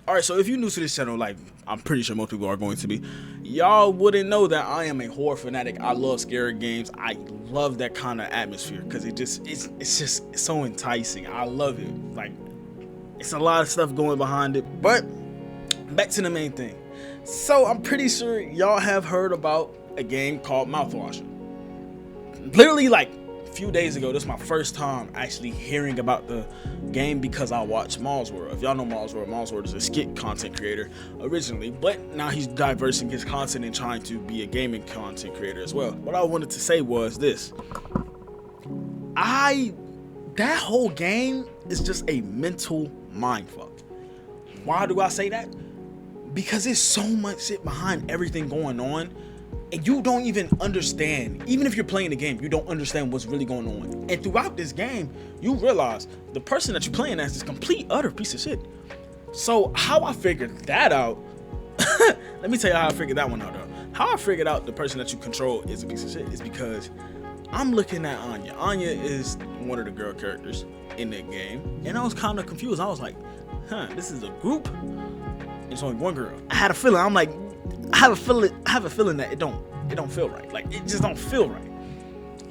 Alright, so if you're new to this channel, like I'm pretty sure most people are going to be, y'all wouldn't know that I am a horror fanatic. I love scary games. I love that kind of atmosphere because it's so enticing. I love it. Like, it's a lot of stuff going behind it. But back to the main thing. So I'm pretty sure y'all have heard about a game called Mouthwash. Literally like a few days ago, this is my first time actually hearing about the game because I watched Mall's World. If y'all know Mall's World is a skit content creator originally, but now he's diversing his content and trying to be a gaming content creator as well. What I wanted to say was this. That whole game is just a mental mindfuck. Why do I say that? Because there's so much shit behind everything going on, and you don't even understand. Even if you're playing the game, you don't understand what's really going on. And throughout this game, you realize the person that you're playing as is a complete utter piece of shit. So how I figured that out, let me tell you how I figured that one out though. How I figured out the person that you control is a piece of shit is because I'm looking at Anya. Anya is one of the girl characters in that game, and I was kind of confused. I was like, this is a group? It's only one girl. I had a feeling. I'm like, I have a feeling that it don't feel right. Like, it just don't feel right.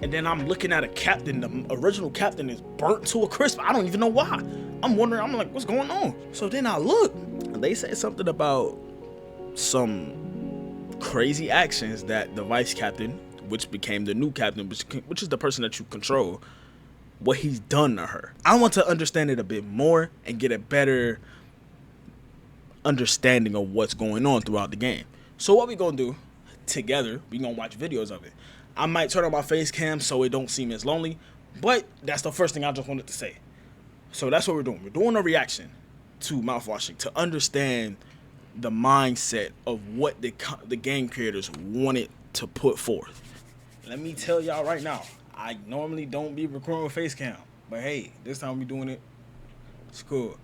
And then I'm looking at a captain. The original captain is burnt to a crisp. I don't even know why. I'm wondering. I'm like, what's going on? So then I look, and they said something about some crazy actions that the vice captain, which became the new captain, which is the person that you control, what he's done to her. I want to understand it a bit more and get a better understanding of what's going on throughout the game. So what we gonna do together, we gonna watch videos of it. I might turn on my face cam so it don't seem as lonely, but that's the first thing I just wanted to say. So that's what we're doing. We're doing a reaction to Mouthwashing to understand the mindset of what the game creators wanted to put forth. Let me tell y'all right now, I normally don't be recording with face cam, but hey, this time we doing it. It's cool.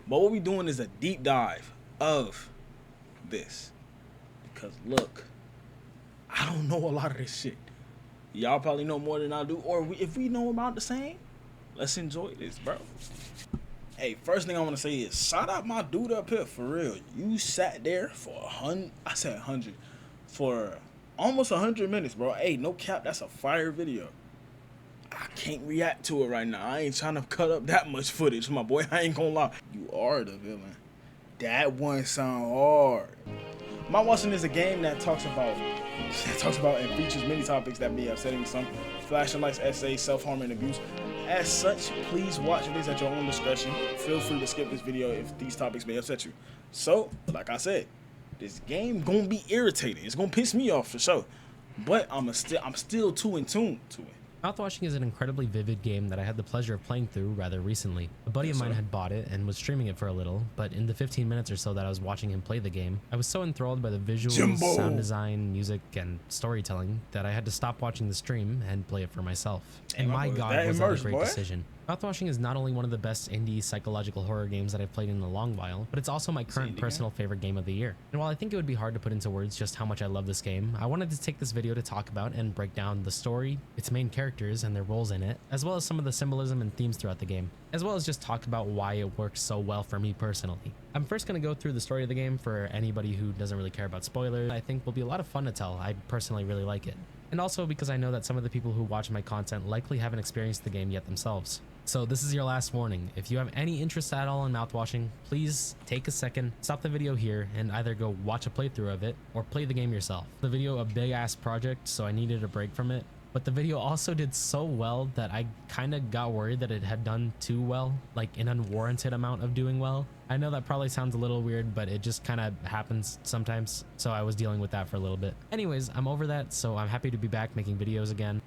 But what we doing is a deep dive of this, because look, I don't know a lot of this shit. Y'all probably know more than I do, or if we know about the same, let's enjoy this, bro. Hey, first thing I want to say is shout out my dude up here, for real. You sat there for 100 for almost 100 minutes, bro. Hey, no cap, that's a fire video. I can't react to it right now. I ain't trying to cut up that much footage, my boy. I ain't gonna lie. You are the villain. That one sound hard. Mouthwashing is a game that talks about and features many topics that may upsetting to some. Flashing lights, essays, self-harm, and abuse. As such, please watch this at your own discretion. Feel free to skip this video if these topics may upset you. So, like I said, this game gonna be irritating. It's gonna piss me off for sure. But I'm still too in tune to it. Mouthwashing is an incredibly vivid game that I had the pleasure of playing through rather recently. A buddy of mine had bought it and was streaming it for a little, but in the 15 minutes or so that I was watching him play the game, I was so enthralled by the visuals, sound design, music, and storytelling that I had to stop watching the stream and play it for myself. And my god, was that a great decision. Mouthwashing is not only one of the best indie psychological horror games that I've played in a long while, but it's also my current personal favorite game of the year. And while I think it would be hard to put into words just how much I love this game, I wanted to take this video to talk about and break down the story, its main characters and their roles in it, as well as some of the symbolism and themes throughout the game, as well as just talk about why it works so well for me personally. I'm first going to go through the story of the game for anybody who doesn't really care about spoilers. I think will be a lot of fun to tell. I personally really like it. And also because I know that some of the people who watch my content likely haven't experienced the game yet themselves. So this is your last warning. If you have any interest at all in Mouthwashing, please take a second, stop the video here, and either go watch a playthrough of it or play the game yourself. The video a big ass project, so I needed a break from it. But the video also did so well that I kind of got worried that it had done too well, like an unwarranted amount of doing well. I know that probably sounds a little weird, but it just kind of happens sometimes, so I was dealing with that for a little bit. Anyways, I'm over that, so I'm happy to be back making videos again.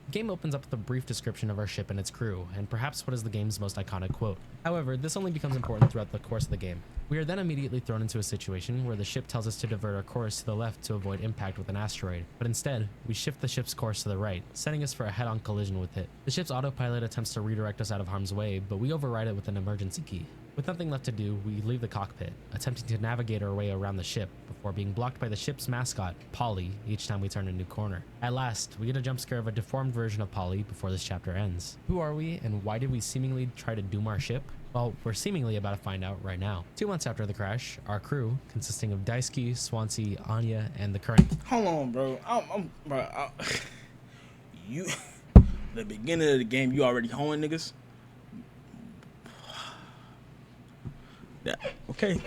The game opens up with a brief description of our ship and its crew, and perhaps what is the game's most iconic quote. However, this only becomes important throughout the course of the game. We are then immediately thrown into a situation where the ship tells us to divert our course to the left to avoid impact with an asteroid, but instead, we shift the ship's course to the right, setting us for a head-on collision with it. The ship's autopilot attempts to redirect us out of harm's way, but we override it with an emergency key. With nothing left to do, we leave the cockpit, attempting to navigate our way around the ship before being blocked by the ship's mascot, Polly, each time we turn a new corner. At last, we get a jump scare of a deformed version of Polly before this chapter ends. Who are we, and why did we seemingly try to doom our ship? Well, we're seemingly about to find out right now. 2 months after the crash, our crew, consisting of Daisuke, Swansea, Anya, and the current... Hold on, bro. You, the beginning of the game, you already hoeing niggas? Yeah, okay.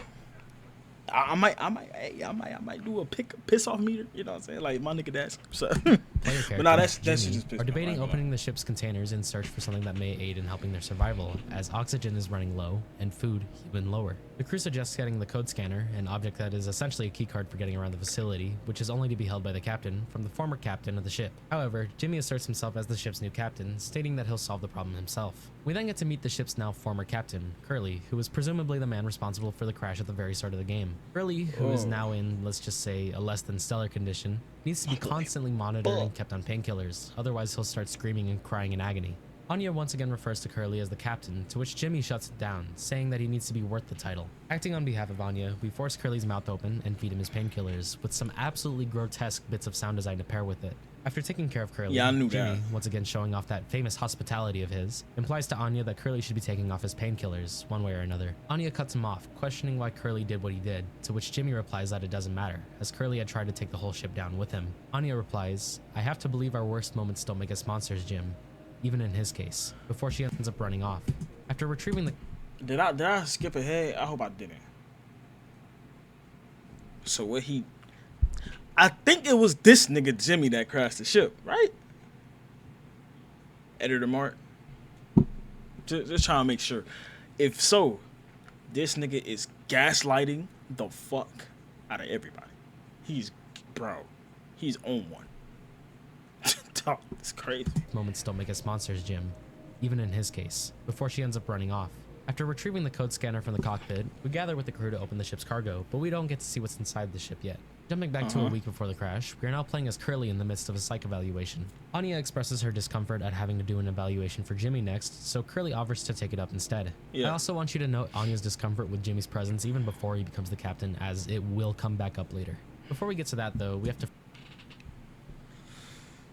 I might do a piss off meter. You know what I'm saying? Like my nigga dash. So, but no, that shit just pissed are me debating off. opening the ship's containers in search for something that may aid in helping their survival, as oxygen is running low and food even lower. The crew suggests getting the code scanner, an object that is essentially a keycard for getting around the facility, which is only to be held by the captain from the former captain of the ship. However, Jimmy asserts himself as the ship's new captain, stating that he'll solve the problem himself. We then get to meet the ship's now former captain, Curly, who was presumably the man responsible for the crash at the very start of the game. Curly, who is now in, let's just say, a less than stellar condition, needs to be constantly monitored and kept on painkillers, otherwise he'll start screaming and crying in agony. Anya once again refers to Curly as the captain, to which Jimmy shuts it down, saying that he needs to be worth the title. Acting on behalf of Anya, we force Curly's mouth open and feed him his painkillers, with some absolutely grotesque bits of sound design to pair with it. After taking care of Curly, Jimmy, once again showing off that famous hospitality of his, implies to Anya that Curly should be taking off his painkillers, one way or another. Anya cuts him off, questioning why Curly did what he did, to which Jimmy replies that it doesn't matter, as Curly had tried to take the whole ship down with him. Anya replies, "I have to believe our worst moments don't make us monsters, Jim. Even in his case," before she ends up running off. After retrieving the... Did I skip ahead? I hope I didn't. So what he... I think it was this nigga Jimmy that crashed the ship, right? Editor Mark. Just trying to make sure. If so, this nigga is gaslighting the fuck out of everybody. He's on one. It's crazy. Moments don't make us monsters, Jim. Even in his case, before she ends up running off. After retrieving the code scanner from the cockpit, we gather with the crew to open the ship's cargo, but we don't get to see what's inside the ship yet. Jumping back to a week before the crash, we are now playing as Curly in the midst of a psych evaluation. Anya expresses her discomfort at having to do an evaluation for Jimmy next, so Curly offers to take it up instead. I also want you to note Anya's discomfort with Jimmy's presence even before he becomes the captain, as it will come back up later. Before we get to that though, we have to...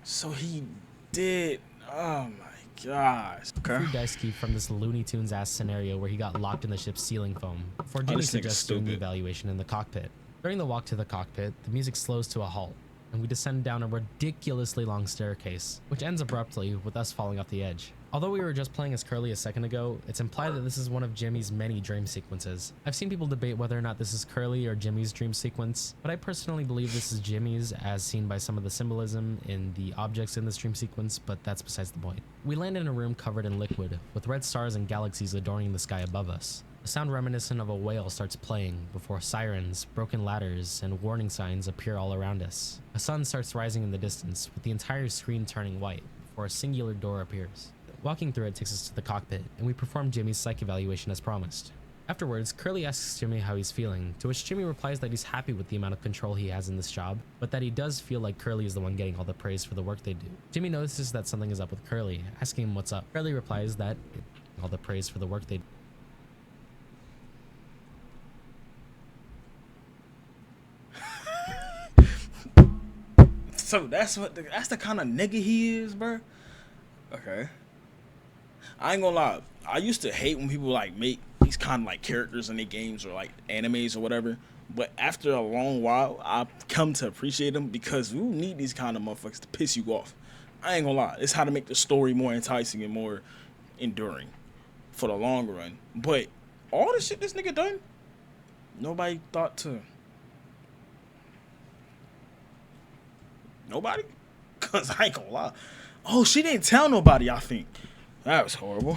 So he did... Oh my gosh. Okay. Free Daisuke from this Looney Tunes ass scenario where he got locked in the ship's ceiling foam, before Jimmy suggests doing the evaluation in the cockpit. During the walk to the cockpit, the music slows to a halt, and we descend down a ridiculously long staircase, which ends abruptly with us falling off the edge. Although we were just playing as Curly a second ago, it's implied that this is one of Jimmy's many dream sequences. I've seen people debate whether or not this is Curly or Jimmy's dream sequence, but I personally believe this is Jimmy's, as seen by some of the symbolism in the objects in this dream sequence, but that's besides the point. We land in a room covered in liquid, with red stars and galaxies adorning the sky above us. A sound reminiscent of a whale starts playing before sirens, broken ladders, and warning signs appear all around us. A sun starts rising in the distance, with the entire screen turning white, before a singular door appears. Walking through it takes us to the cockpit, and we perform Jimmy's psych evaluation as promised. Afterwards, Curly asks Jimmy how he's feeling, to which Jimmy replies that he's happy with the amount of control he has in this job, but that he does feel like Curly is the one getting all the praise for the work they do. Jimmy notices that something is up with Curly, asking him what's up. Curly replies that all the praise for the work they do. So that's the kind of nigga he is, bro. Okay. I ain't gonna lie. I used to hate when people like make these kind of like characters in their games or like animes or whatever. But after a long while, I've come to appreciate them because you need these kind of motherfuckers to piss you off. I ain't gonna lie. It's how to make the story more enticing and more enduring for the long run. But all the shit this nigga done, nobody thought to. Nobody? Cause I ain't gonna lie. Oh, she didn't tell nobody, I think. That was horrible.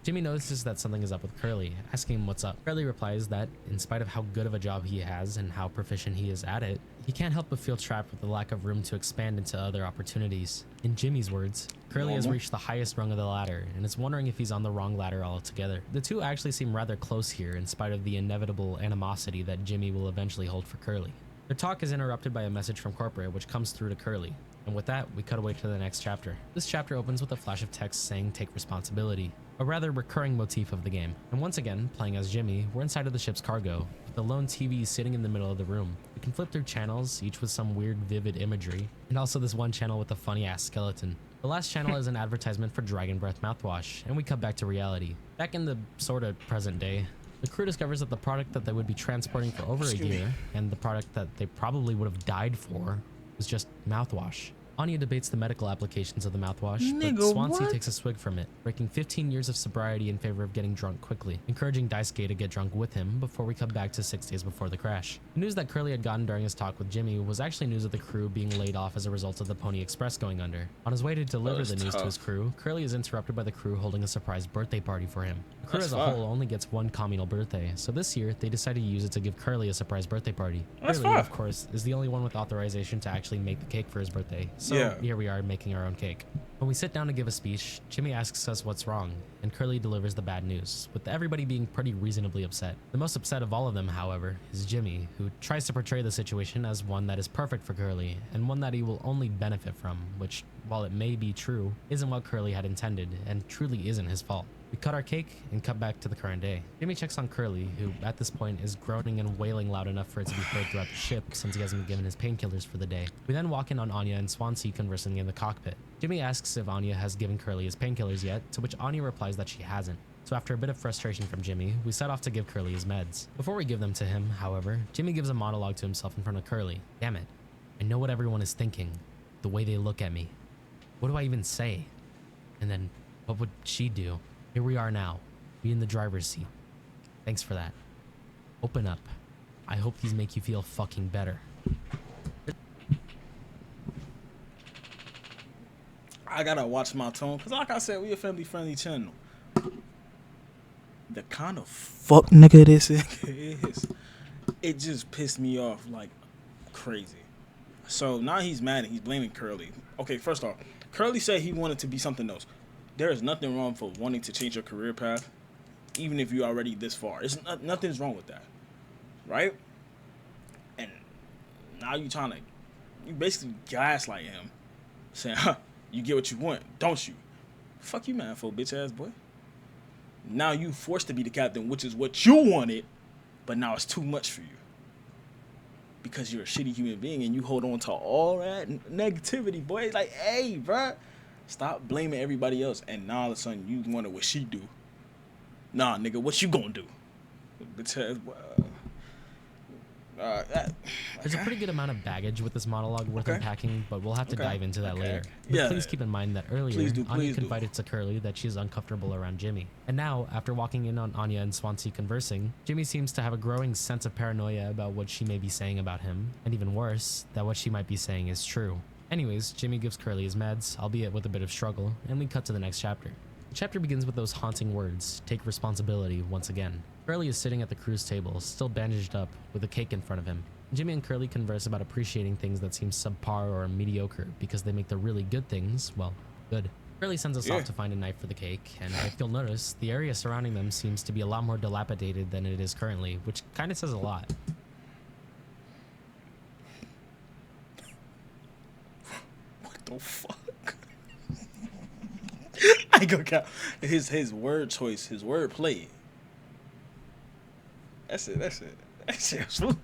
Jimmy notices that something is up with Curly, asking him what's up. Curly replies that, in spite of how good of a job he has and how proficient he is at it, he can't help but feel trapped with the lack of room to expand into other opportunities. In Jimmy's words, Curly has reached the highest rung of the ladder and is wondering if he's on the wrong ladder altogether. The two actually seem rather close here in spite of the inevitable animosity that Jimmy will eventually hold for Curly. Their talk is interrupted by a message from corporate which comes through to Curly. And with that, we cut away to the next chapter. This chapter opens with a flash of text saying take responsibility, a rather recurring motif of the game. And once again, playing as Jimmy, we're inside of the ship's cargo, with the lone TV sitting in the middle of the room. We can flip through channels, each with some weird vivid imagery, and also this one channel with a funny ass skeleton. The last channel is an advertisement for Dragon Breath mouthwash, and we cut back to reality. Back in the sorta present day, the crew discovers that the product that they would be transporting for over a year, and the product that they probably would have died for, was just mouthwash. Anya debates the medical applications of the mouthwash, but Swansea takes a swig from it, breaking 15 years of sobriety in favor of getting drunk quickly, encouraging Daisuke to get drunk with him before we come back to 6 days before the crash. The news that Curly had gotten during his talk with Jimmy was actually news of the crew being laid off as a result of the Pony Express going under. On his way to deliver the news to his crew, Curly is interrupted by the crew holding a surprise birthday party for him. The crew as a whole only gets one communal birthday, so this year they decided to use it to give Curly a surprise birthday party. Curly, of course, is the only one with authorization to actually make the cake for his birthday, so here we are making our own cake. When we sit down to give a speech, Jimmy asks us what's wrong, and Curly delivers the bad news, with everybody being pretty reasonably upset. The most upset of all of them, however, is Jimmy, who tries to portray the situation as one that is perfect for Curly, and one that he will only benefit from, which, while it may be true, isn't what Curly had intended, and truly isn't his fault. We cut our cake and cut back to the current day. Jimmy checks on Curly, who at this point is groaning and wailing loud enough for it to be heard throughout the ship since he hasn't been given his painkillers for the day. We then walk in on Anya and Swansea conversing in the cockpit. Jimmy asks if Anya has given Curly his painkillers yet, to which Anya replies that she hasn't. So after a bit of frustration from Jimmy, we set off to give Curly his meds. Before we give them to him, however, Jimmy gives a monologue to himself in front of Curly. Damn it. I know what everyone is thinking. The way they look at me. What do I even say? And then, what would she do? Here we are now. We in the driver's seat. Thanks for that. Open up. I hope these make you feel fucking better. I gotta watch my tone, because like I said, we a family-friendly channel. The kind of fuck nigga this is, it just pissed me off like crazy. So now he's mad and he's blaming Curly. Okay, first off, Curly said he wanted to be something else. There is nothing wrong for wanting to change your career path, even if you're already this far. Nothing's wrong with that, right? And now you basically gaslight him, saying, huh, you get what you want, don't you? Fuck you, man, for bitch ass boy. Now you forced to be the captain, which is what you wanted, but now it's too much for you. Because you're a shitty human being and you hold on to all that negativity, boy. It's like, hey, bruh. Stop blaming everybody else, and now all of a sudden you wonder what she do. Nah, nigga, what you gonna do? Because, there's a pretty good amount of baggage with this monologue worth unpacking, but we'll have to dive into that later. But please keep in mind that earlier, Anya confided to Curly that she is uncomfortable around Jimmy. And now, after walking in on Anya and Swansea conversing, Jimmy seems to have a growing sense of paranoia about what she may be saying about him, and even worse, that what she might be saying is true. Anyways, Jimmy gives Curly his meds, albeit with a bit of struggle, and we cut to the next chapter. The chapter begins with those haunting words, take responsibility once again. Curly is sitting at the crew's table, still bandaged up, with a cake in front of him. Jimmy and Curly converse about appreciating things that seem subpar or mediocre because they make the really good things, well, good. Curly sends us off to find a knife for the cake, and if you'll notice, the area surrounding them seems to be a lot more dilapidated than it is currently, which kind of says a lot. The fuck? I go count his word choice, his word play. That's it. In case you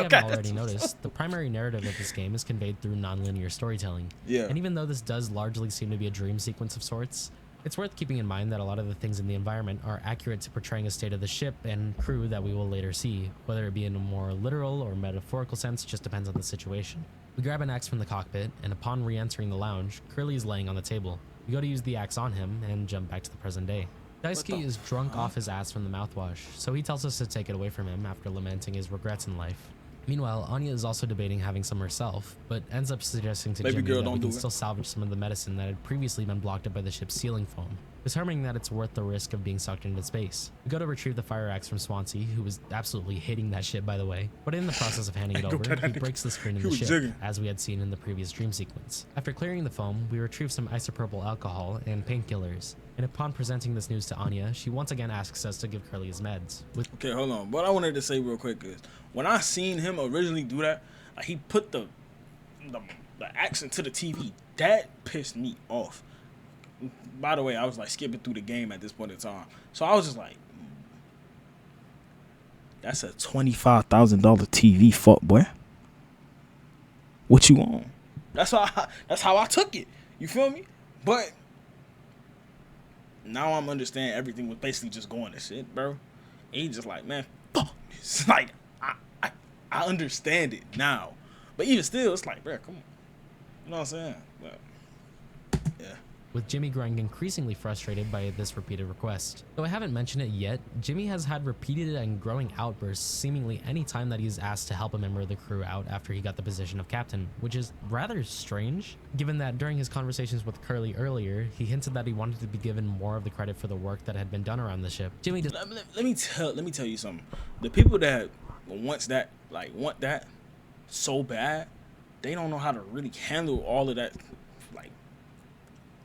haven't already noticed, the primary narrative of this game is conveyed through non-linear storytelling. Yeah. And even though this does largely seem to be a dream sequence of sorts, it's worth keeping in mind that a lot of the things in the environment are accurate to portraying a state of the ship and crew that we will later see, whether it be in a more literal or metaphorical sense, just depends on the situation. We grab an axe from the cockpit, and upon re-entering the lounge, Curly is laying on the table. We go to use the axe on him, and jump back to the present day. Daisuke is drunk off his ass from the mouthwash, so he tells us to take it away from him after lamenting his regrets in life. Meanwhile, Anya is also debating having some herself, but ends up suggesting to Jimmy that we can still salvage some of the medicine that had previously been blocked up by the ship's sealing foam, determining that it's worth the risk of being sucked into space. We go to retrieve the fire axe from Swansea, who was absolutely hating that shit, by the way, but in the process of handing it over, he breaks the screen in the ship, as we had seen in the previous dream sequence. After clearing the foam, we retrieve some isopropyl alcohol and painkillers, and upon presenting this news to Anya, she once again asks us to give Curly his meds. Okay, hold on. What I wanted to say real quick is, when I seen him originally do that, like he put the axe into the TV, that pissed me off. By the way, I was like skipping through the game at this point in time, so I was just like, "That's a $25,000 TV, fuck boy. What you on?" That's how I took it. You feel me? But now I'm understanding everything was basically just going to shit, bro. And he just like, man, fuck. It's like I understand it now. But even still, it's like, bro, come on. You know what I'm saying? But, yeah. With Jimmy growing increasingly frustrated by this repeated request. Though I haven't mentioned it yet, Jimmy has had repeated and growing outbursts seemingly any time that he's asked to help a member of the crew out after he got the position of captain, which is rather strange, given that during his conversations with Curly earlier, he hinted that he wanted to be given more of the credit for the work that had been done around the ship. Jimmy just let me tell you something. The people that want that so bad, they don't know how to really handle all of that. Like,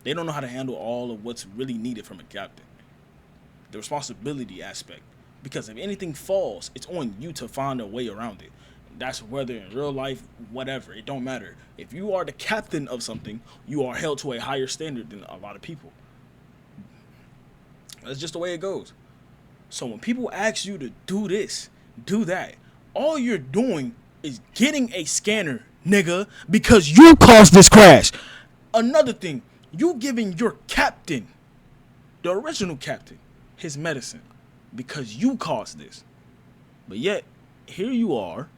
they don't know how to handle all of what's really needed from a captain. The responsibility aspect. Because if anything falls, it's on you to find a way around it. That's whether in real life, whatever. It don't matter. If you are the captain of something, you are held to a higher standard than a lot of people. That's just the way it goes. So when people ask you to do this, do that, all you're doing is getting a scanner, nigga, because you caused this crash. Another thing, you giving your captain, the original captain, his medicine because you caused this. But yet, here you are,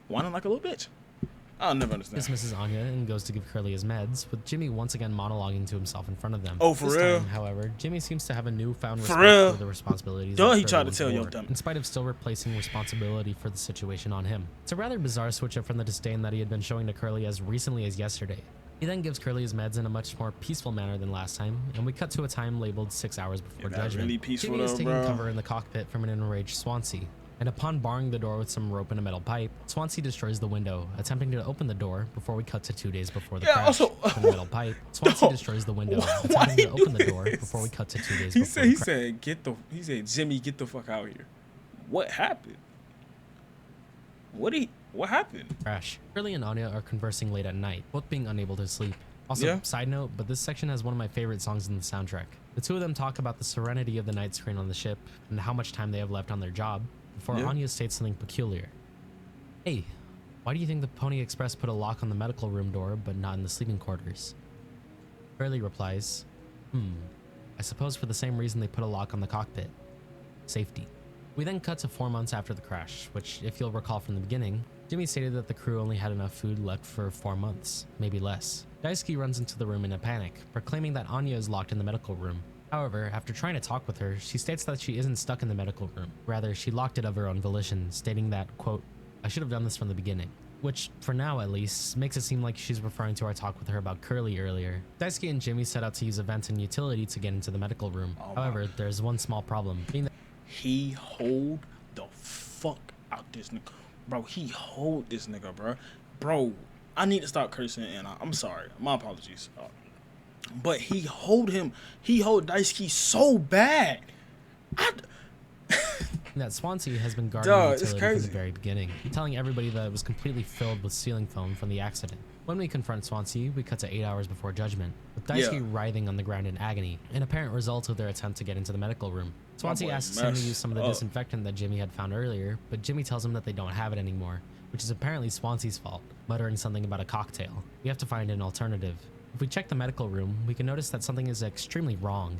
whining like a little bitch. I'll never understand. Dismisses Anya and goes to give Curly his meds, with Jimmy once again monologuing to himself in front of them. Oh, for this real? time, however, Jimmy seems to have a newfound respect for the responsibilities. Duh, that he Curly tried to once tell you bore, I'm dumb. in spite of still replacing responsibility for the situation on him. It's a rather bizarre switch up from the disdain that he had been showing to Curly as recently as yesterday. He then gives Curly his meds in a much more peaceful manner than last time, and we cut to a time labeled 6 hours before judgment. Really peaceful, Jimmy is though, taking bro. cover in the cockpit from an enraged Swansea. And upon barring the door with some rope and a metal pipe, Swansea destroys the window, attempting to open the door before we cut to 2 days before the crash. Also, with a metal pipe, Swansea destroys the window, attempting to open the door before we cut to 2 days before the crash. He said, Jimmy, get the fuck out here. What happened? What happened? Crash. Curly and Anya are conversing late at night, both being unable to sleep. Also, side note, but this section has one of my favorite songs in the soundtrack. The two of them talk about the serenity of the night screen on the ship and how much time they have left on their job, before Anya states something peculiar. Hey, why do you think the Pony Express put a lock on the medical room door but not in the sleeping quarters? Curly replies, I suppose for the same reason they put a lock on the cockpit. Safety. We then cut to 4 months after the crash, which, if you'll recall from the beginning, Jimmy stated that the crew only had enough food left for 4 months, maybe less. Daisuke runs into the room in a panic, proclaiming that Anya is locked in the medical room. However, after trying to talk with her, she states that she isn't stuck in the medical room. Rather, she locked it of her own volition, stating that, quote, I should have done this from the beginning. Which, for now at least, makes it seem like she's referring to our talk with her about Curly earlier. Daisuke and Jimmy set out to use a vent and utility to get into the medical room. However, there's one small problem, being that he hold the fuck out this nigga. Bro, he hold this nigga, bro. Bro, I need to stop cursing, and I'm sorry. My apologies. But he hold Daisuke so bad. that Swansea has been guarding the utility from the very beginning, telling everybody that it was completely filled with ceiling foam from the accident. When we confront Swansea, we cut to 8 hours before judgment, with Daisuke writhing on the ground in agony, an apparent result of their attempt to get into the medical room. Swansea asks him to use some of the disinfectant that Jimmy had found earlier, but Jimmy tells him that they don't have it anymore, which is apparently Swansea's fault, muttering something about a cocktail. We have to find an alternative. If we check the medical room, we can notice that something is extremely wrong.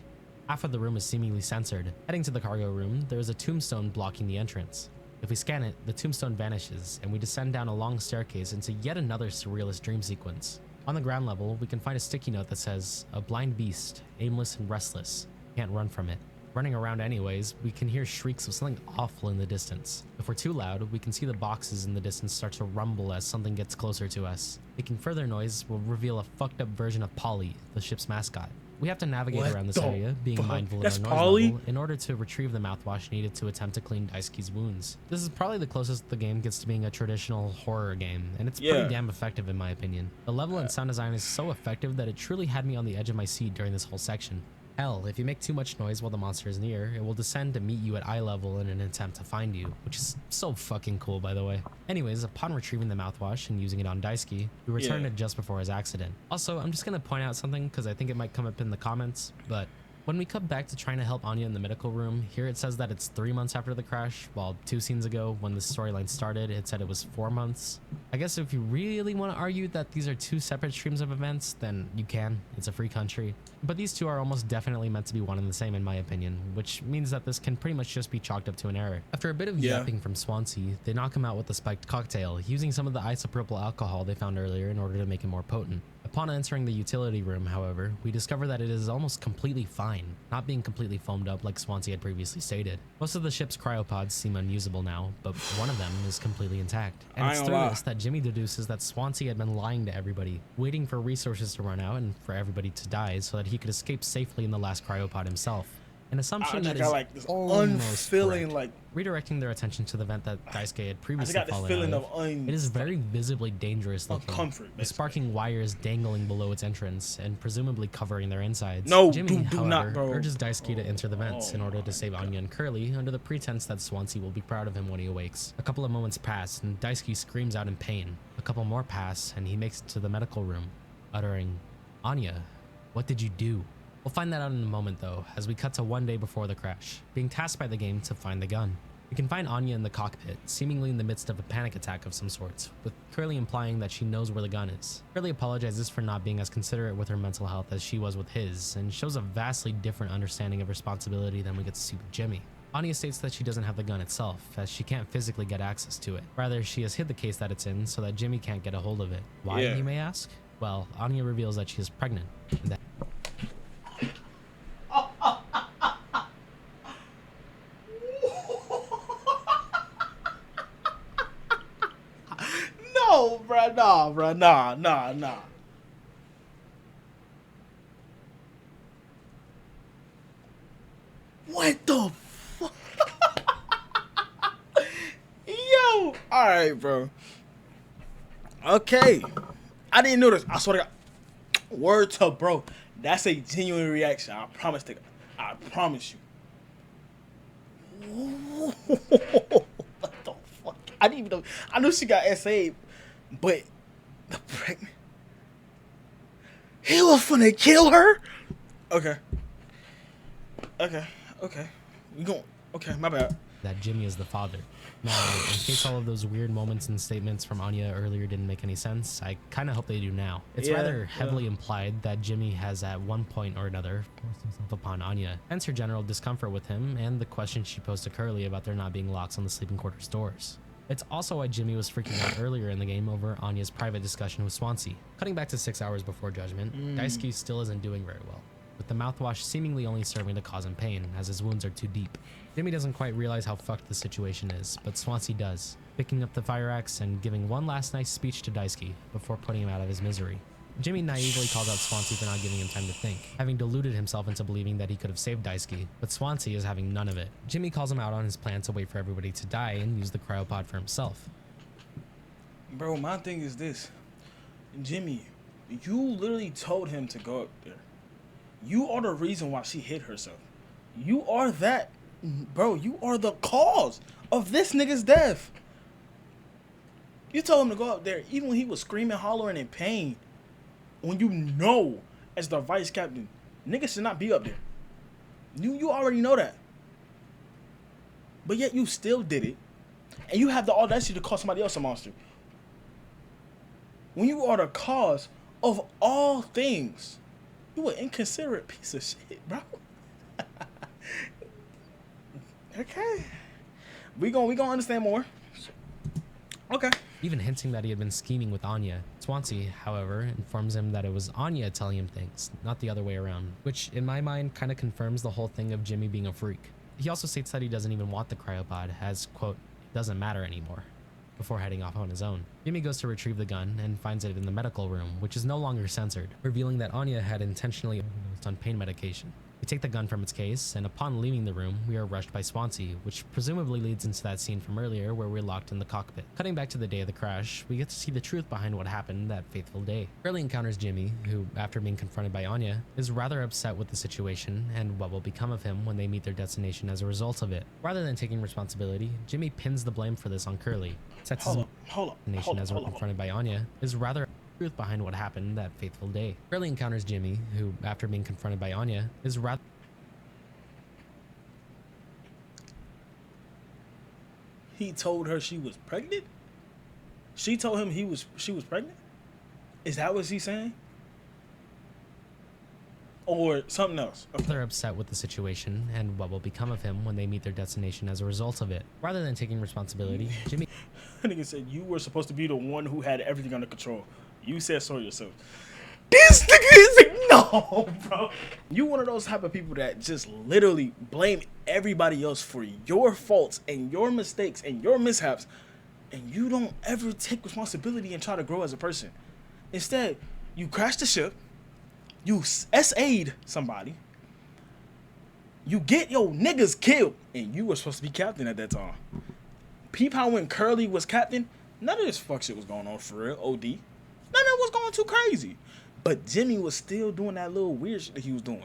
Half of the room is seemingly censored. Heading to the cargo room, there is a tombstone blocking the entrance. If we scan it, the tombstone vanishes, and we descend down a long staircase into yet another surrealist dream sequence. On the ground level, we can find a sticky note that says, a blind beast, aimless and restless, can't run from it. Running around anyways, we can hear shrieks of something awful in the distance. If we're too loud, we can see the boxes in the distance start to rumble as something gets closer to us. Making further noise will reveal a fucked up version of Polly, the ship's mascot. We have to navigate around this area, being mindful of our noise level, in order to retrieve the mouthwash needed to attempt to clean Daisuke's wounds. This is probably the closest the game gets to being a traditional horror game, and it's pretty damn effective in my opinion. The level and sound design is so effective that it truly had me on the edge of my seat during this whole section. Hell, if you make too much noise while the monster is near, it will descend to meet you at eye level in an attempt to find you, which is so fucking cool, by the way. Anyways, upon retrieving the mouthwash and using it on Daisuke, we returned it just before his accident. Also, I'm just gonna point out something because I think it might come up in the comments, but When we cut back to trying to help Anya in the medical room, here it says that it's 3 months after the crash, while 2 scenes ago, when the storyline started, it said it was 4 months. I guess if you really want to argue that these are 2 separate streams of events, then you can. It's a free country. But these 2 are almost definitely meant to be one and the same in my opinion, which means that this can pretty much just be chalked up to an error. After a bit of yapping from Swansea, they knock him out with the spiked cocktail, using some of the isopropyl alcohol they found earlier in order to make it more potent. Upon entering the utility room, however, we discover that it is almost completely fine, not being completely foamed up like Swansea had previously stated. Most of the ship's cryopods seem unusable now, but one of them is completely intact. And it's through this that Jimmy deduces that Swansea had been lying to everybody, waiting for resources to run out and for everybody to die so that he could escape safely in the last cryopod himself. An assumption that is like this almost feeling correct. like redirecting their attention to the vent that Daisuke had previously fallen feeling out of. It is very visibly dangerous looking, with sparking wires dangling below its entrance and presumably covering their insides. No, Jimmy, do however, not, bro. urges Daisuke to enter the vents in order to save Anya and Curly under the pretense that Swansea will be proud of him when he awakes. A couple of moments pass and Daisuke screams out in pain. A couple more pass and he makes it to the medical room, uttering, "Anya, what did you do?" We'll find that out in a moment though, as we cut to 1 day before the crash, being tasked by the game to find the gun. We can find Anya in the cockpit, seemingly in the midst of a panic attack of some sorts, with Curly implying that she knows where the gun is. Curly apologizes for not being as considerate with her mental health as she was with his, and shows a vastly different understanding of responsibility than we get to see with Jimmy. Anya states that she doesn't have the gun itself, as she can't physically get access to it. Rather, she has hid the case that it's in so that Jimmy can't get a hold of it. Why, you may ask? Well, Anya reveals that she is pregnant, and that nah. What the fuck? Yo, all right, bro. Okay, I didn't know this. I swear to God, word to bro, that's a genuine reaction. I promise, nigga. I promise you. What the fuck? I didn't even know. I knew she got SA, but the pregnant. He was finna kill her. Okay. You gon' okay, my bad. That Jimmy is the father. Now, in case all of those weird moments and statements from Anya earlier didn't make any sense, I kind of hope they do now. It's rather heavily implied that Jimmy has at one point or another forced himself upon Anya, hence her general discomfort with him and the question she posed to Curly about there not being locks on the sleeping quarters doors. It's also why Jimmy was freaking out earlier in the game over Anya's private discussion with Swansea. Cutting back to 6 hours before judgment, Daisuke still isn't doing very well, with the mouthwash seemingly only serving to cause him pain, as his wounds are too deep. Jimmy doesn't quite realize how fucked the situation is, but Swansea does, picking up the fire axe and giving one last nice speech to Daisuke before putting him out of his misery. Jimmy naively calls out Swansea for not giving him time to think, having deluded himself into believing that he could have saved Daisuke, but Swansea is having none of it. Jimmy calls him out on his plan to wait for everybody to die and use the cryopod for himself. Bro, my thing is this. Jimmy, you literally told him to go up there. You are the reason why she hit herself. You are that. Bro, you are the cause of this nigga's death. You told him to go up there even when he was screaming, hollering in pain. When you know, as the vice captain, niggas should not be up there. You already know that. But yet you still did it. And you have the audacity to call somebody else a monster. When you are the cause of all things, you an inconsiderate piece of shit, bro. Okay. We gonna understand more. Okay. Even hinting that he had been scheming with Anya. Swansea, however, informs him that it was Anya telling him things, not the other way around, which in my mind kind of confirms the whole thing of Jimmy being a freak. He also states that he doesn't even want the cryopod, as, quote, it doesn't matter anymore, before heading off on his own. Jimmy goes to retrieve the gun and finds it in the medical room, which is no longer censored, revealing that Anya had intentionally overdosed on pain medication. We take the gun from its case, and upon leaving the room, we are rushed by Swansea, which presumably leads into that scene from earlier where we're locked in the cockpit. Cutting back to the day of the crash, we get to see the truth behind what happened that fateful day. Curly encounters Jimmy, who, after being confronted by Anya, is rather upset with the situation and what will become of him when they meet their destination as a result of it. Rather than taking responsibility, Jimmy pins the blame for this on Curly. Sets his destination as we're confronted by Anya is rather truth behind what happened that fateful day. Curly encounters Jimmy, who, after being confronted by Anya, is rather he told her she was pregnant? She told him she was pregnant? Is that what he's saying? Or something else? Okay. They're upset with the situation and what will become of him when they meet their destination as a result of it. Rather than taking responsibility, Jimmy... Nigga said you were supposed to be the one who had everything under control. You said so yourself. This nigga is like, no, bro. You one of those type of people that just literally blame everybody else for your faults and your mistakes and your mishaps, and you don't ever take responsibility and try to grow as a person. Instead, you crash the ship, you SA'd somebody, you get your niggas killed, and you were supposed to be captain at that time. Peep how when Curly was captain, none of this fuck shit was going on for real, OD. None of it was going too crazy. But Jimmy was still doing that little weird shit that he was doing.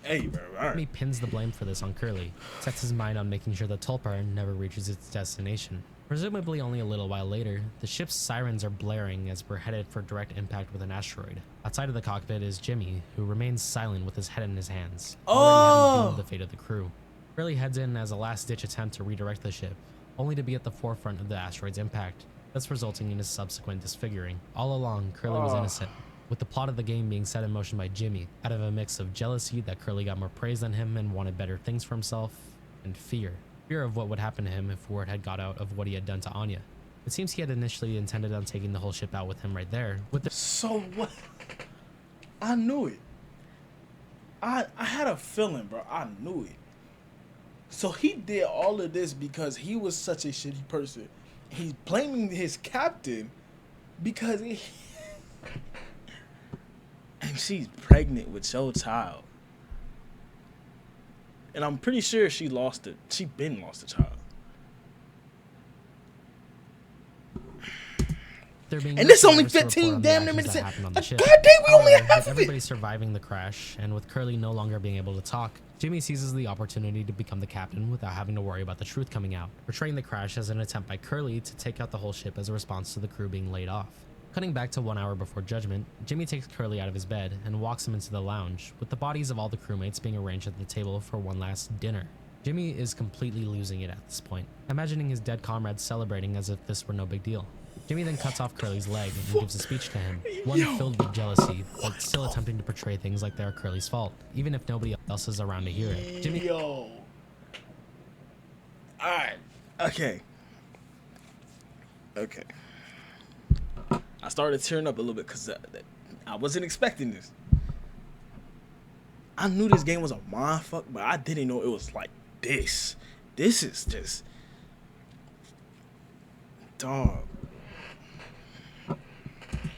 Hey, bro, all right. Jimmy pins the blame for this on Curly, sets his mind on making sure the Tulpar never reaches its destination. Presumably only a little while later, the ship's sirens are blaring as we're headed for direct impact with an asteroid. Outside of the cockpit is Jimmy, who remains silent with his head in his hands, already having doomed the fate of the crew. Curly heads in as a last-ditch attempt to redirect the ship, only to be at the forefront of the asteroid's impact, thus resulting in his subsequent disfiguring. All along, Curly was innocent, with the plot of the game being set in motion by Jimmy, out of a mix of jealousy that Curly got more praise than him and wanted better things for himself, and fear. Fear of what would happen to him if word had got out of what he had done to Anya. It seems he had initially intended on taking the whole ship out with him right there. So what? I knew it. I had a feeling, bro. I knew it. So he did all of this because he was such a shitty person. He's blaming his captain because and she's pregnant with your child. And I'm pretty sure she lost it. She been lost a child. And this only 15 damn near minutes. God damn, we only have half of it. Everybody's surviving the crash, and with Curly no longer being able to talk, Jimmy seizes the opportunity to become the captain without having to worry about the truth coming out, portraying the crash as an attempt by Curly to take out the whole ship as a response to the crew being laid off. Cutting back to 1 hour before judgment, Jimmy takes Curly out of his bed and walks him into the lounge, with the bodies of all the crewmates being arranged at the table for one last dinner. Jimmy is completely losing it at this point, imagining his dead comrades celebrating as if this were no big deal. Jimmy then cuts off Curly's leg and gives a speech to him, one filled with jealousy, but still attempting to portray things like they're Curly's fault, even if nobody else is around to hear it. Jimmy... Alright. Okay. I started tearing up a little bit because I wasn't expecting this. I knew this game was a mindfuck, but I didn't know it was like this. This is just... Dog.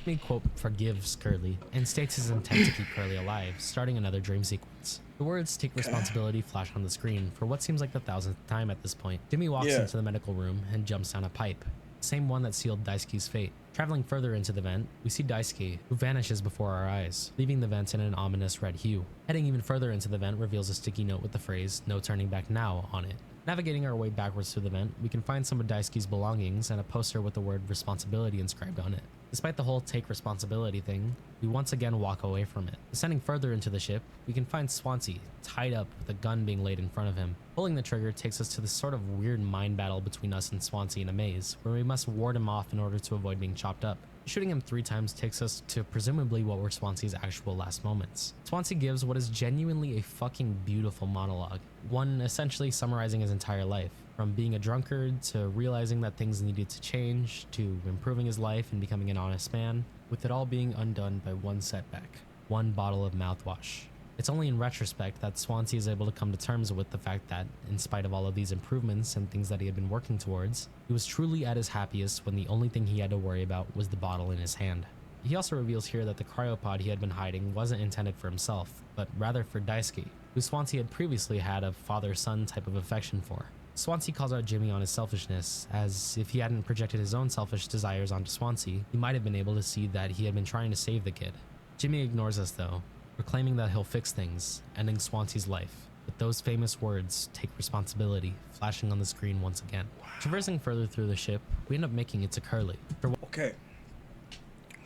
Jimmy, quote, forgives Curly and states his intent to keep Curly alive, starting another dream sequence. The words "take responsibility" flash on the screen for what seems like the 1000th time at this point. Jimmy walks into the medical room and jumps down a pipe, same one that sealed Daisuke's fate. Traveling further into the vent, we see Daisuke, who vanishes before our eyes, leaving the vent in an ominous red hue. Heading even further into the vent reveals a sticky note with the phrase "no turning back now" on it. Navigating our way backwards through the vent, we can find some of Daisuke's belongings and a poster with the word responsibility inscribed on it. Despite the whole take responsibility thing, we once again walk away from it. Descending further into the ship, we can find Swansea, tied up with a gun being laid in front of him. Pulling the trigger takes us to this sort of weird mind battle between us and Swansea in a maze, where we must ward him off in order to avoid being chopped up. Shooting him 3 times takes us to presumably what were Swansea's actual last moments. Swansea gives what is genuinely a fucking beautiful monologue, one essentially summarizing his entire life. From being a drunkard, to realizing that things needed to change, to improving his life and becoming an honest man, with it all being undone by one setback, one bottle of mouthwash. It's only in retrospect that Swansea is able to come to terms with the fact that, in spite of all of these improvements and things that he had been working towards, he was truly at his happiest when the only thing he had to worry about was the bottle in his hand. He also reveals here that the cryopod he had been hiding wasn't intended for himself, but rather for Daisuke, who Swansea had previously had a father-son type of affection for. Swansea calls out Jimmy on his selfishness, as if he hadn't projected his own selfish desires onto Swansea, he might have been able to see that he had been trying to save the kid. Jimmy ignores us though, proclaiming that he'll fix things, ending Swansea's life, with those famous words, "take responsibility," flashing on the screen once again. Traversing further through the ship, we end up making it to Curly. Okay,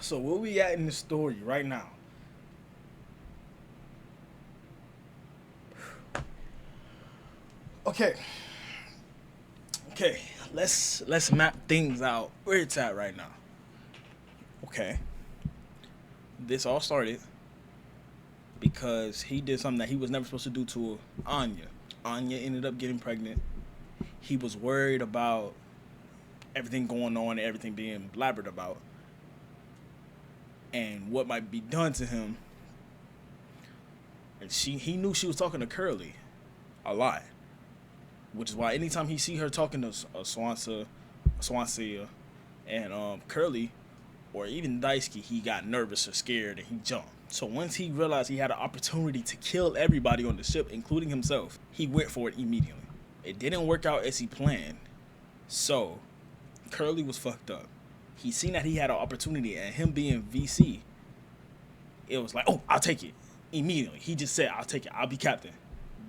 so where we at in the story right now? Okay. Okay, let's map things out where it's at right now. Okay. This all started because he did something that he was never supposed to do to Anya. Anya ended up getting pregnant. He was worried about everything going on and everything being blabbered about and what might be done to him. And he knew she was talking to Curly a lot, which is why anytime he see her talking to Swansea and Curly or even Daisuke, he got nervous or scared and he jumped. So once he realized he had an opportunity to kill everybody on the ship, including himself, he went for it immediately. It didn't work out as he planned, so Curly was fucked up. He seen that he had an opportunity, and him being VC, it was like, oh, I'll take it. Immediately, he just said, I'll take it. I'll be captain.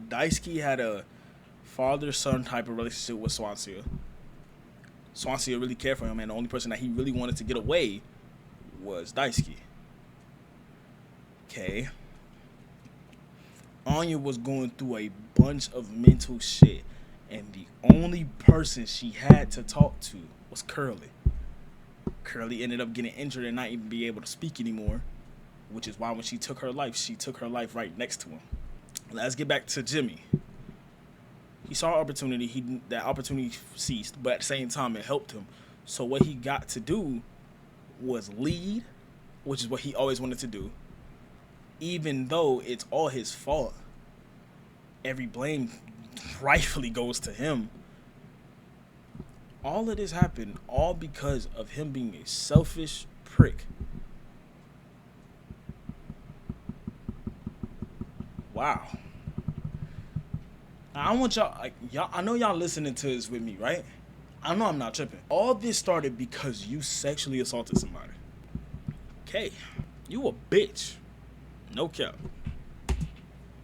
Daisuke had a father-son type of relationship with Swansea. Swansea really cared for him, and the only person that he really wanted to get away was Daisuke. Okay. Anya was going through a bunch of mental shit, and the only person she had to talk to was Curly. Curly ended up getting injured and not even be able to speak anymore, which is why when she took her life right next to him. Let's get back to Jimmy. He saw opportunity. That opportunity ceased, but at the same time, it helped him. So what he got to do was lead, which is what he always wanted to do. Even though it's all his fault, every blame rightfully goes to him. All of this happened all because of him being a selfish prick. Wow. I want y'all, I know y'all listening to this with me, right? I know I'm not tripping. All this started because you sexually assaulted somebody. Okay, you a bitch. No cap.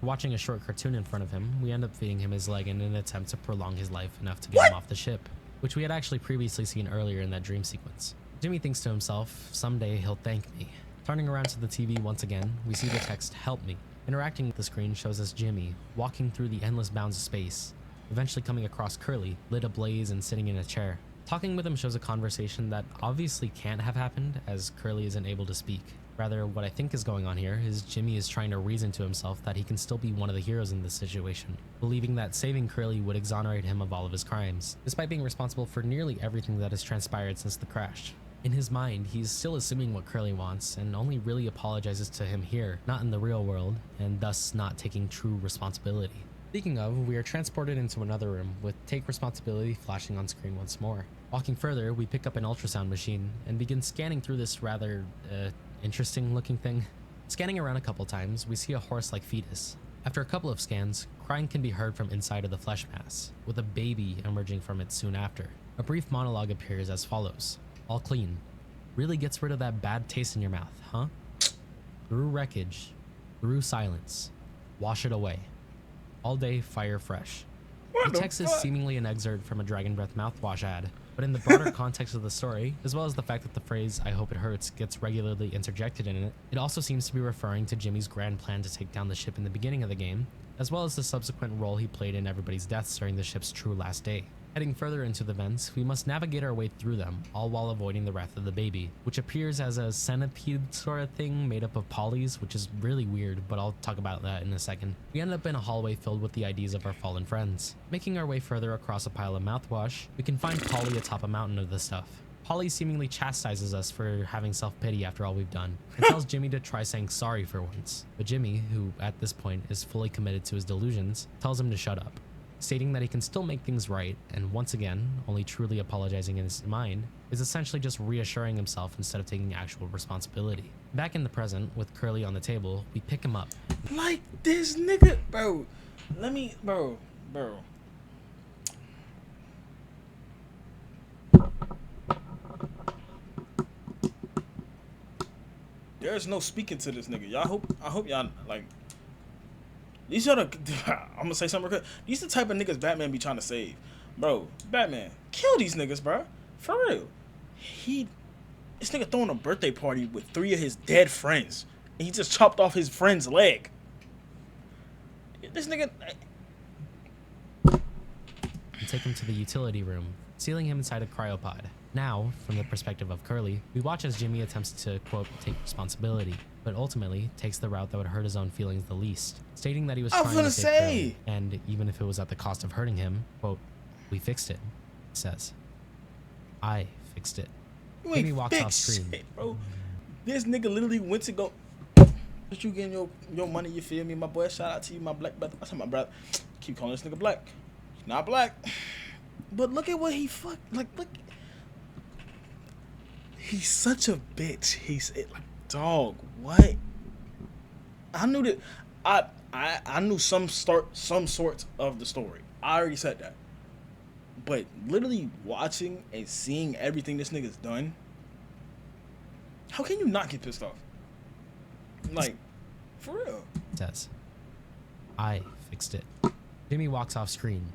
Watching a short cartoon in front of him, we end up feeding him his leg in an attempt to prolong his life enough to get him off the ship, which we had actually previously seen earlier in that dream sequence. Jimmy thinks to himself, someday he'll thank me. Turning around to the TV once again, we see the text, help me. Interacting with the screen shows us Jimmy walking through the endless bounds of space, eventually coming across Curly, lit ablaze and sitting in a chair. Talking with him shows a conversation that obviously can't have happened, as Curly isn't able to speak. Rather, what I think is going on here is Jimmy is trying to reason to himself that he can still be one of the heroes in this situation, believing that saving Curly would exonerate him of all of his crimes, despite being responsible for nearly everything that has transpired since the crash. In his mind, he's still assuming what Curly wants and only really apologizes to him here, not in the real world, and thus not taking true responsibility. Speaking of, we are transported into another room with take responsibility flashing on screen once more. Walking further, we pick up an ultrasound machine and begin scanning through this rather, interesting looking thing. Scanning around a couple times, we see a horse-like fetus. After a couple of scans, crying can be heard from inside of the flesh mass, with a baby emerging from it soon after. A brief monologue appears as follows. All clean. Really gets rid of that bad taste in your mouth, huh? Through wreckage, through silence, wash it away. All day, fire fresh. The text is seemingly an excerpt from a Dragon Breath mouthwash ad, but in the broader context of the story, as well as the fact that the phrase, I hope it hurts, gets regularly interjected in it, it also seems to be referring to Jimmy's grand plan to take down the ship in the beginning of the game, as well as the subsequent role he played in everybody's deaths during the ship's true last day. Heading further into the vents, we must navigate our way through them, all while avoiding the wrath of the baby, which appears as a centipede sort of thing made up of polys, which is really weird, but I'll talk about that in a second. We end up in a hallway filled with the IDs of our fallen friends. Making our way further across a pile of mouthwash, we can find Polly atop a mountain of the stuff. Polly seemingly chastises us for having self-pity after all we've done, and tells Jimmy to try saying sorry for once. But Jimmy, who at this point is fully committed to his delusions, tells him to shut up, stating that he can still make things right, and once again, only truly apologizing in his mind is essentially just reassuring himself instead of taking actual responsibility. Back in the present, with Curly on the table, we pick him up. Like this nigga, bro. Bro. There's no speaking to this nigga. I hope y'all like. These are the, I'm gonna say something real quick. These the type of niggas Batman be trying to save. Bro, Batman, kill these niggas, bro. For real. This nigga throwing a birthday party with 3 of his dead friends. And he just chopped off his friend's leg. This nigga. and take him to the utility room, sealing him inside a cryopod. Now, from the perspective of Curly, we watch as Jimmy attempts to, quote, take responsibility, but ultimately takes the route that would hurt his own feelings the least, stating that he was trying to save Curly, and even if it was at the cost of hurting him, quote, we fixed it, he says. I fixed it. Jimmy walks off screen. Shit, bro. This nigga literally went to go. But you getting your money, you feel me, my boy? Shout out to you, my black brother. I said my brother. Keep calling this nigga black. He's not black. But look at what he look. He's such a bitch. He's like, dog, what? I knew that I knew some sorts of the story. I already said that. But literally watching and seeing everything this nigga's done, how can you not get pissed off? Like, for real. Says, I fixed it. Jimmy walks off screen,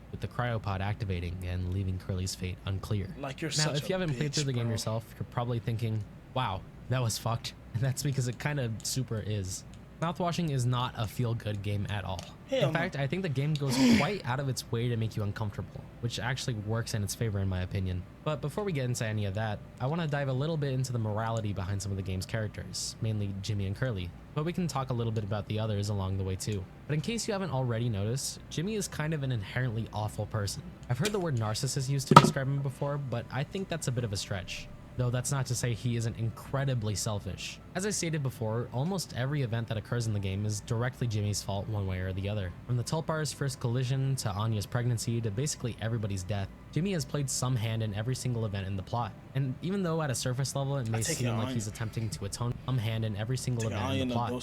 with the cryopod activating and leaving Curly's fate unclear. Like, you're now, if you haven't played through the game yourself, you're probably thinking, wow, that was fucked. And that's because it kind of super is. Mouthwashing is not a feel-good game at all. In fact, I think the game goes quite out of its way to make you uncomfortable, which actually works in its favor in my opinion. But before we get into any of that, I want to dive a little bit into the morality behind some of the game's characters, mainly Jimmy and Curly, but we can talk a little bit about the others along the way too. But in case you haven't already noticed, Jimmy is kind of an inherently awful person. I've heard the word narcissist used to describe him before, but I think that's a bit of a stretch. Though that's not to say he isn't incredibly selfish. As I stated before, almost every event that occurs in the game is directly Jimmy's fault one way or the other. From the Tulpar's first collision to Anya's pregnancy to basically everybody's death, Jimmy has played some hand in every single event in the plot. And even though at a surface level it may seem like he's attempting to atone, some hand in every single event in the plot.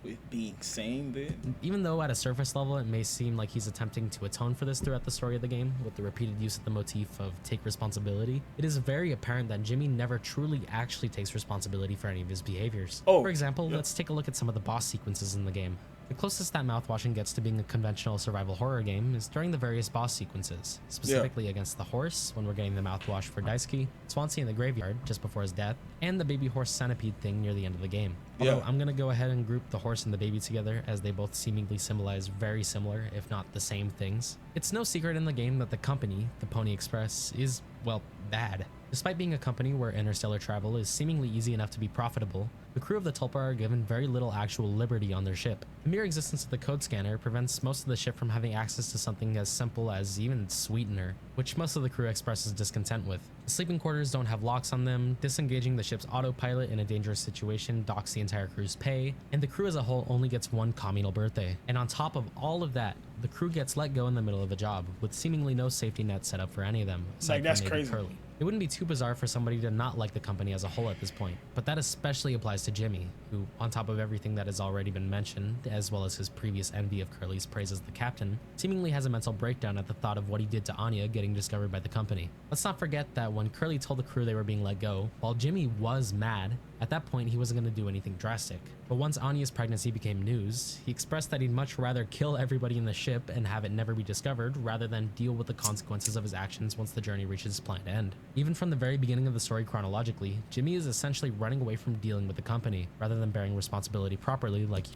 With being sane, dude. Even though at a surface level it may seem like he's attempting to atone for this throughout the story of the game with the repeated use of the motif of take responsibility, it is very apparent that Jimmy never truly actually takes responsibility for any of his behaviors. For example, let's take a look at some of the boss sequences in the game. The closest that mouthwashing gets to being a conventional survival horror game is during the various boss sequences, specifically against the horse when we're getting the mouthwash for Daisuke, Swansea in the graveyard just before his death, and the baby horse centipede thing near the end of the game. Although I'm gonna go ahead and group the horse and the baby together as they both seemingly symbolize very similar, if not the same things. It's no secret in the game that the company, the Pony Express, is, well, bad. Despite being a company where interstellar travel is seemingly easy enough to be profitable, the crew of the Tulpa are given very little actual liberty on their ship. The mere existence of the code scanner prevents most of the ship from having access to something as simple as even sweetener, which most of the crew expresses discontent with. The sleeping quarters don't have locks on them, disengaging the ship's autopilot in a dangerous situation docks the entire crew's pay, and the crew as a whole only gets one communal birthday. And on top of all of that, the crew gets let go in the middle of a job, with seemingly no safety net set up for any of them, aside from maybe Curly. It wouldn't be too bizarre for somebody to not like the company as a whole at this point, but that especially applies to Jimmy, who, on top of everything that has already been mentioned, as well as his previous envy of Curly's praise as the captain, seemingly has a mental breakdown at the thought of what he did to Anya getting discovered by the company. Let's not forget that when Curly told the crew they were being let go, while Jimmy was mad, at that point he wasn't going to do anything drastic. But once Anya's pregnancy became news, he expressed that he'd much rather kill everybody in the ship and have it never be discovered rather than deal with the consequences of his actions once the journey reaches its planned end. Even from the very beginning of the story chronologically, Jimmy is essentially running away from dealing with the company rather than bearing responsibility properly like he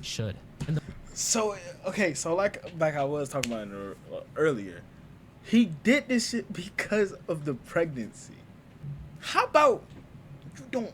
should. So like I was talking about earlier, he did this shit because of the pregnancy. How about you don't?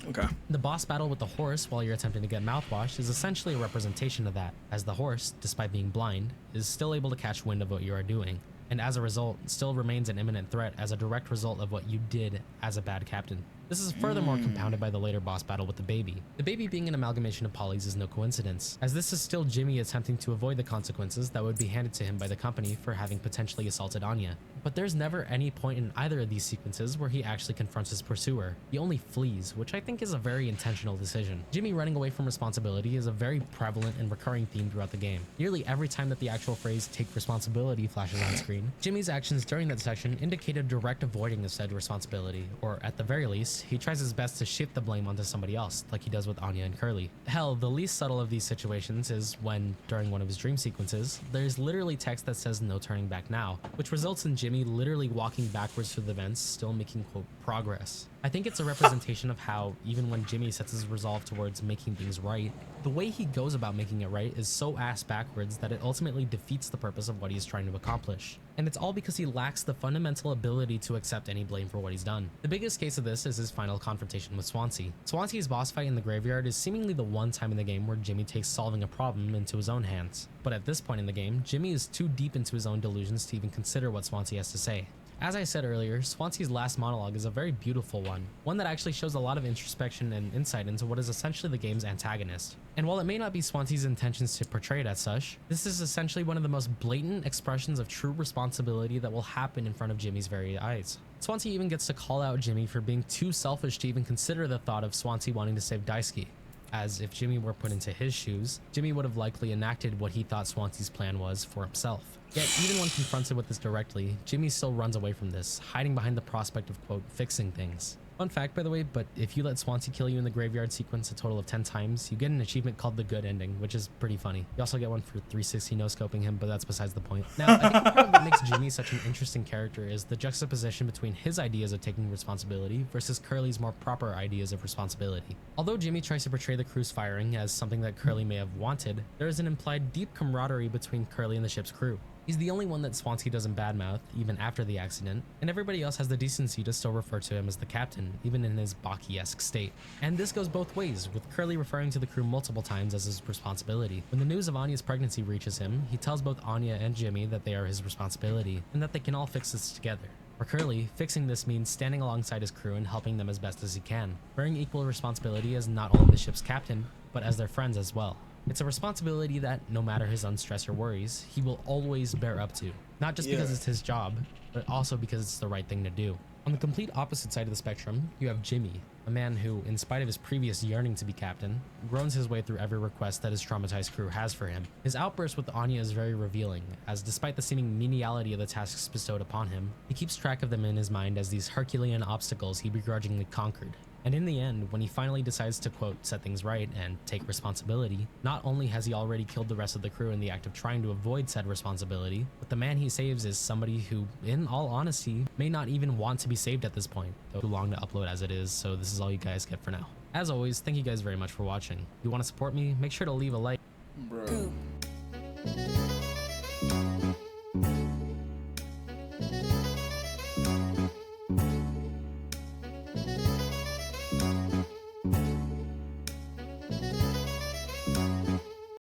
Okay. The boss battle with the horse while you're attempting to get mouthwash is essentially a representation of that, as the horse, despite being blind, is still able to catch wind of what you are doing, and as a result, still remains an imminent threat as a direct result of what you did as a bad captain. This is furthermore compounded by the later boss battle with the baby. The baby being an amalgamation of polys is no coincidence, as this is still Jimmy attempting to avoid the consequences that would be handed to him by the company for having potentially assaulted Anya. But there's never any point in either of these sequences where he actually confronts his pursuer. He only flees, which I think is a very intentional decision. Jimmy running away from responsibility is a very prevalent and recurring theme throughout the game. Nearly every time that the actual phrase "take responsibility" flashes on screen, Jimmy's actions during that section indicate a direct avoiding of said responsibility, or at the very least, he tries his best to shift the blame onto somebody else, like he does with Anya and Curly. Hell, the least subtle of these situations is when, during one of his dream sequences, there's literally text that says "no turning back now," which results in Jimmy literally walking backwards through the vents, still making, quote, progress. I think it's a representation of how, even when Jimmy sets his resolve towards making things right, the way he goes about making it right is so ass backwards that it ultimately defeats the purpose of what he's trying to accomplish. And it's all because he lacks the fundamental ability to accept any blame for what he's done. The biggest case of this is his final confrontation with Swansea. Swansea's boss fight in the graveyard is seemingly the one time in the game where Jimmy takes solving a problem into his own hands. But at this point in the game, Jimmy is too deep into his own delusions to even consider what Swansea has to say. As I said earlier, Swansea's last monologue is a very beautiful one that actually shows a lot of introspection and insight into what is essentially the game's antagonist. And while it may not be Swansea's intentions to portray it as such, this is essentially one of the most blatant expressions of true responsibility that will happen in front of Jimmy's very eyes. Swansea even gets to call out Jimmy for being too selfish to even consider the thought of Swansea wanting to save Daisuke, as if Jimmy were put into his shoes, Jimmy would have likely enacted what he thought Swansea's plan was for himself. Yet, even when confronted with this directly, Jimmy still runs away from this, hiding behind the prospect of, quote, fixing things. Fun fact, by the way, but if you let Swansea kill you in the graveyard sequence a total of 10 times, you get an achievement called the good ending, which is pretty funny. You also get one for 360 no-scoping him, but that's besides the point. Now, I think part of what makes Jimmy such an interesting character is the juxtaposition between his ideas of taking responsibility versus Curly's more proper ideas of responsibility. Although Jimmy tries to portray the crew's firing as something that Curly may have wanted, there is an implied deep camaraderie between Curly and the ship's crew. He's the only one that Swansea doesn't badmouth, even after the accident, and everybody else has the decency to still refer to him as the captain, even in his Baki-esque state. And this goes both ways, with Curly referring to the crew multiple times as his responsibility. When the news of Anya's pregnancy reaches him, he tells both Anya and Jimmy that they are his responsibility, and that they can all fix this together. For Curly, fixing this means standing alongside his crew and helping them as best as he can, bearing equal responsibility as not only the ship's captain, but as their friends as well. It's a responsibility that, no matter his unstress or worries, he will always bear up to. Not just because it's his job, but also because it's the right thing to do. On the complete opposite side of the spectrum, you have Jimmy, a man who, in spite of his previous yearning to be captain, groans his way through every request that his traumatized crew has for him. His outburst with Anya is very revealing, as despite the seeming meniality of the tasks bestowed upon him, he keeps track of them in his mind as these Herculean obstacles he begrudgingly conquered. And in the end, when he finally decides to, quote, set things right and take responsibility, not only has he already killed the rest of the crew in the act of trying to avoid said responsibility, but the man he saves is somebody who, in all honesty, may not even want to be saved at this point, though too long to upload as it is, so this is all you guys get for now. As always, thank you guys very much for watching. If you want to support me, make sure to leave a like. Bro.